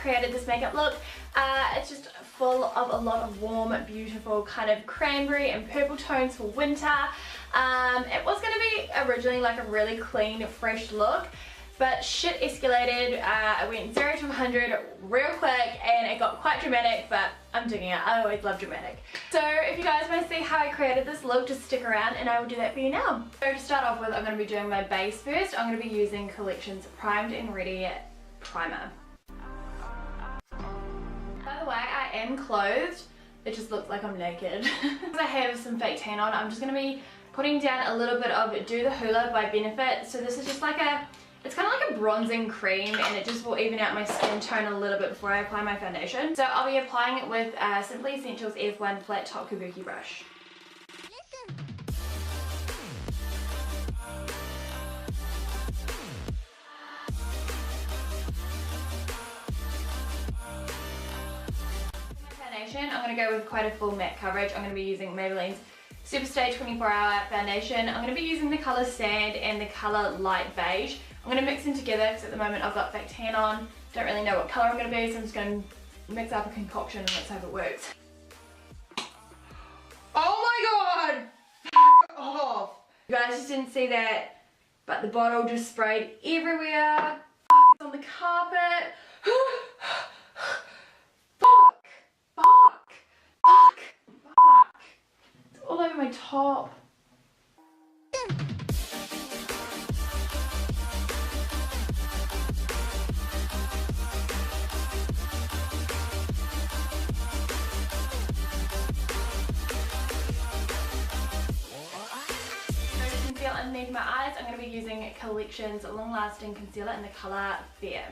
created this makeup look. It's just full of a lot of warm, beautiful kind of cranberry and purple tones for winter. It was going to be originally like a really clean, fresh look, but shit escalated. I went 0 to 100 real quick and it got quite dramatic, but I'm digging it. I always love dramatic. So if you guys want to see how I created this look, just stick around and I will do that for you now. So to start off with, I'm going to be doing my base first. I'm going to be using Collection's Primed and Ready Primer. By the way, I am clothed. It just looks like I'm naked. Because I have some fake tan on, I'm just going to be putting down a little bit of Do the Hoola by Benefit. So this is just like it's kind of like a bronzing cream, and it just will even out my skin tone a little bit before I apply my foundation. So I'll be applying it with Simply Essentials F1 Flat Top Kabuki brush. I'm going to go with quite a full matte coverage. I'm going to be using Maybelline's Superstay 24-Hour Foundation. I'm going to be using the colour Sand and the colour Light Beige. I'm going to mix them together because at the moment I've got fake tan on. Don't really know what colour I'm going to be, so I'm just going to mix up a concoction and let's hope it works. Oh my god! Off! You guys just didn't see that, but the bottle just sprayed everywhere. It's on the carpet. All over my top. Conceal underneath my eyes. I'm going to be using Collection's Long Lasting Concealer in the colour Fair.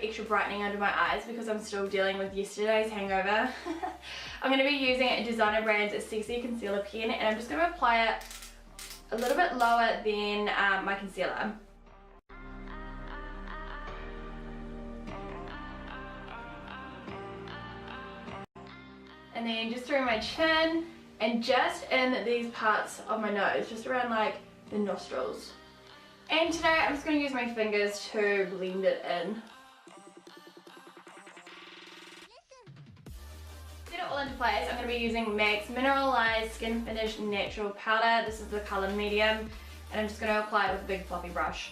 Extra brightening under my eyes because I'm still dealing with yesterday's hangover. I'm going to be using Designer Brand's Sexy Concealer Pen, and I'm just going to apply it a little bit lower than my concealer. And then just through my chin and just in these parts of my nose, just around like the nostrils. And today I'm just going to use my fingers to blend it in. All into place, I'm going to be using MAC's Mineralized Skin Finish Natural Powder. This is the colour Medium, and I'm just going to apply it with a big fluffy brush.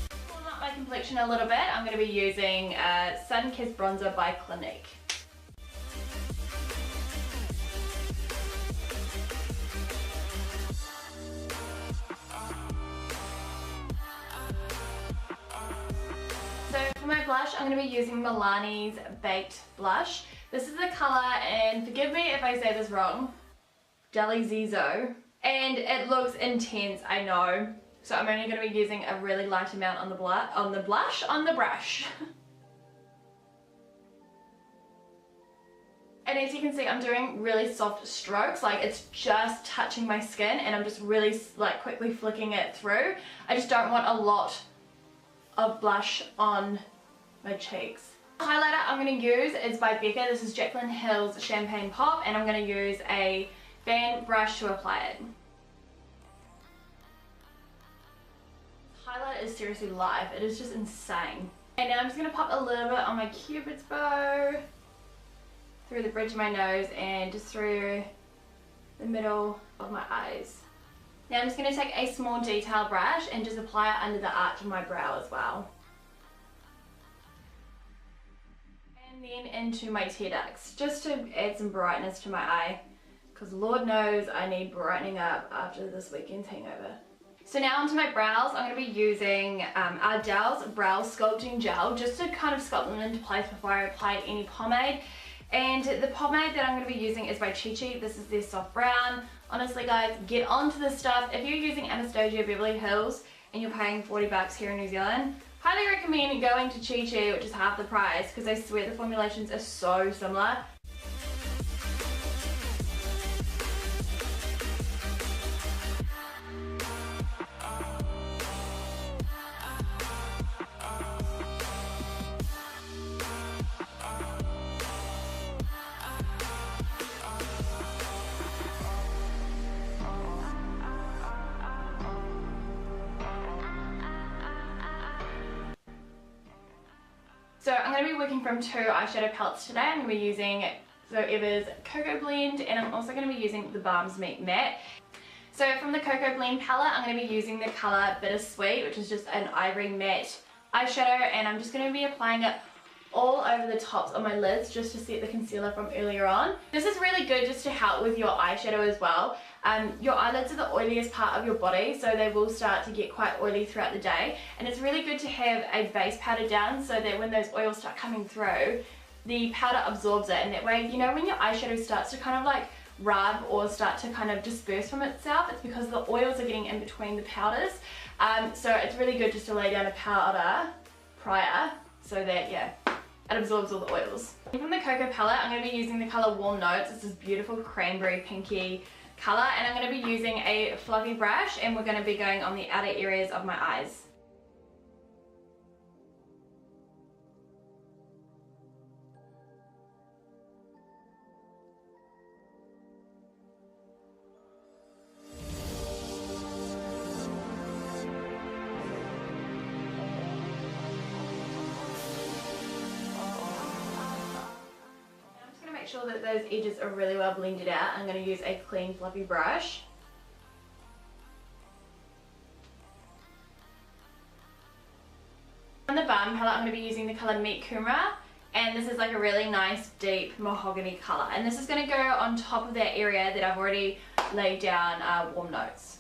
To warm up my complexion a little bit, I'm going to be using Sunkissed Bronzer by Clinique. For my blush, I'm going to be using Milani's Baked Blush. This is the colour, and forgive me if I say this wrong, Delizioso. And it looks intense, I know. So I'm only going to be using a really light amount on the brush. And as you can see, I'm doing really soft strokes, like it's just touching my skin, and I'm just really like quickly flicking it through. I just don't want a lot of blush on my cheeks. The highlighter I'm going to use is by Becca. This is Jaclyn Hill's Champagne Pop, and I'm going to use a fan brush to apply it. The highlighter is seriously live. It is just insane. And now I'm just going to pop a little bit on my Cupid's bow, through the bridge of my nose, and just through the middle of my eyes. Now I'm just going to take a small detail brush and just apply it under the arch of my brow as well. And then into my tear ducts, just to add some brightness to my eye, because Lord knows I need brightening up after this weekend's hangover. So now onto my brows. I'm going to be using Ardell's Brow Sculpting Gel, just to kind of sculpt them into place before I apply any pomade. And the pomade that I'm going to be using is by Clinqiue. This is their soft brown. Honestly guys, get onto this stuff. If you're using Anastasia Beverly Hills and you're paying 40 bucks here in New Zealand, highly recommend going to Clinqiue, which is half the price, because I swear the formulations are so similar. working from 2 eyeshadow palettes today. I'm going to be using Zoeva's Cocoa Blend, and I'm also going to be using the Balm's Meet Matte. So from the Cocoa Blend palette, I'm going to be using the colour Bittersweet, which is just an ivory matte eyeshadow, and I'm just going to be applying it all over the tops of my lids just to set the concealer from earlier on. This is really good just to help with your eyeshadow as well. Your eyelids are the oiliest part of your body, so they will start to get quite oily throughout the day, and it's really good to have a base powder down so that when those oils start coming through, the powder absorbs it, and that way, you know, when your eyeshadow starts to kind of like rub or start to kind of disperse from itself, it's because the oils are getting in between the powders. So it's really good just to lay down a powder prior so that, yeah, it absorbs all the oils. From the Cocoa palette, I'm going to be using the colour Warm Notes. It's this beautiful cranberry pinky colour, and I'm going to be using a fluffy brush, and we're going to be going on the outer areas of my eyes. Make sure that those edges are really well blended out. I'm going to use a clean fluffy brush. On the Balm palette, I'm going to be using the colour Meet Kumra, and this is like a really nice deep mahogany colour, and this is going to go on top of that area that I've already laid down Warm Notes.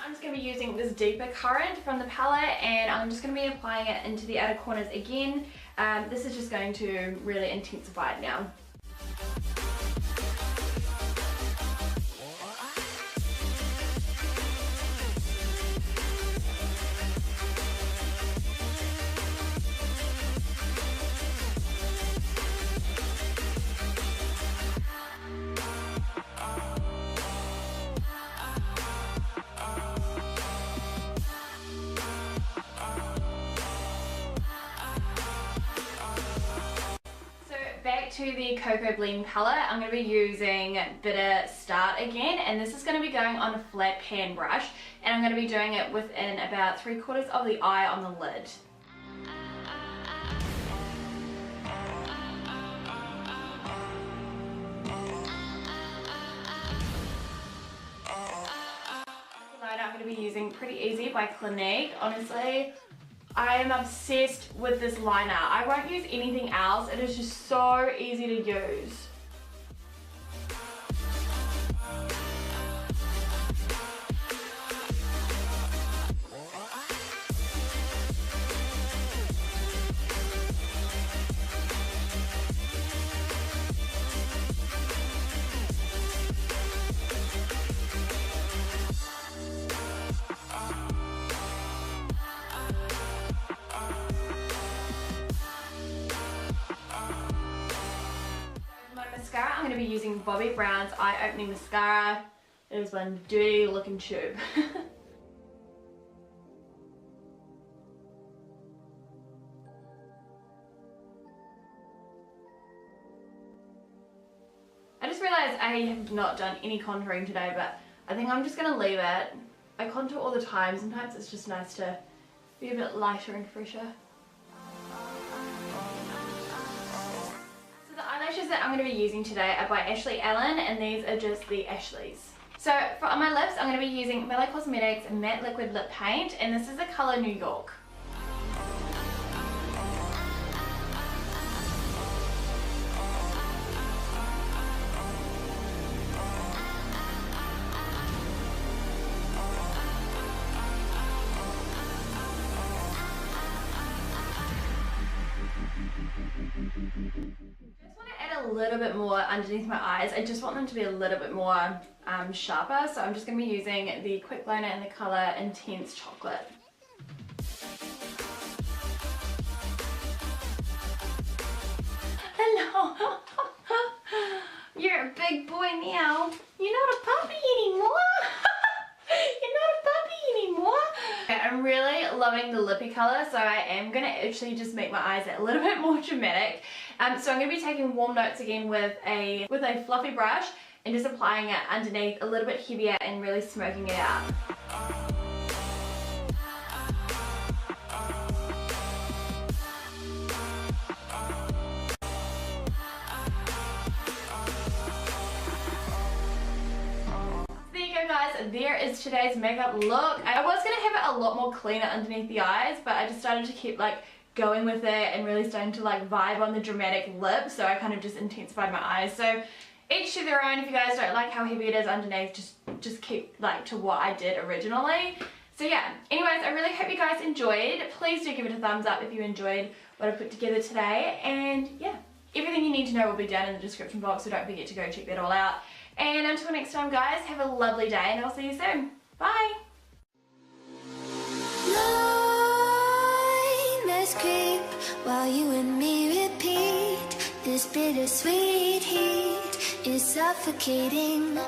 I'm just going to be using this deeper currant from the palette, and I'm just going to be applying it into the outer corners again. This is just going to really intensify it now. Back to the Cocoa Blend palette, I'm going to be using Bitter Start again, and this is going to be going on a flat pan brush, and I'm going to be doing it within about 3/4 of the eye on the lid. The liner I'm going to be using Pretty Easy by Clinique. Honestly, I am obsessed with this liner. I won't use anything else. It is just so easy to use. I'm going to be using Bobbi Brown's Eye Opening Mascara. It is one dirty looking tube. I just realised I have not done any contouring today, but I think I'm just going to leave it. I contour all the time. Sometimes it's just nice to be a bit lighter and fresher. That I'm going to be using today are by Ashley Allen, and these are just the Ashleys. So on my lips, I'm going to be using Mellow Cosmetics Matte Liquid Lip Paint, and this is the colour New York. A little bit more underneath my eyes. I just want them to be a little bit more sharper, so I'm just going to be using the Quick Liner in the colour Intense Chocolate. Hello! You're a big boy now. You're not a puppy anymore! You're not a puppy I'm really loving the lippy colour, so I am going to actually just make my eyes a little bit more dramatic. So I'm going to be taking warm notes again with a fluffy brush and just applying it underneath a little bit heavier and really smoking it out. Guys, there is today's makeup look. I was going to have it a lot more cleaner underneath the eyes, but I just started to keep like going with it and really starting to like vibe on the dramatic lip, so I kind of just intensified my eyes. So each to their own. If you guys don't like how heavy it is underneath, just keep like to what I did originally. So yeah, anyways, I really hope you guys enjoyed. Please do give it a thumbs up if you enjoyed what I put together today, and yeah, everything you need to know will be down in the description box, so don't forget to go check that all out. And until next time guys, have a lovely day and I'll see you soon. Bye! Nightmares creep while you and me repeat. This bittersweet heat is suffocating.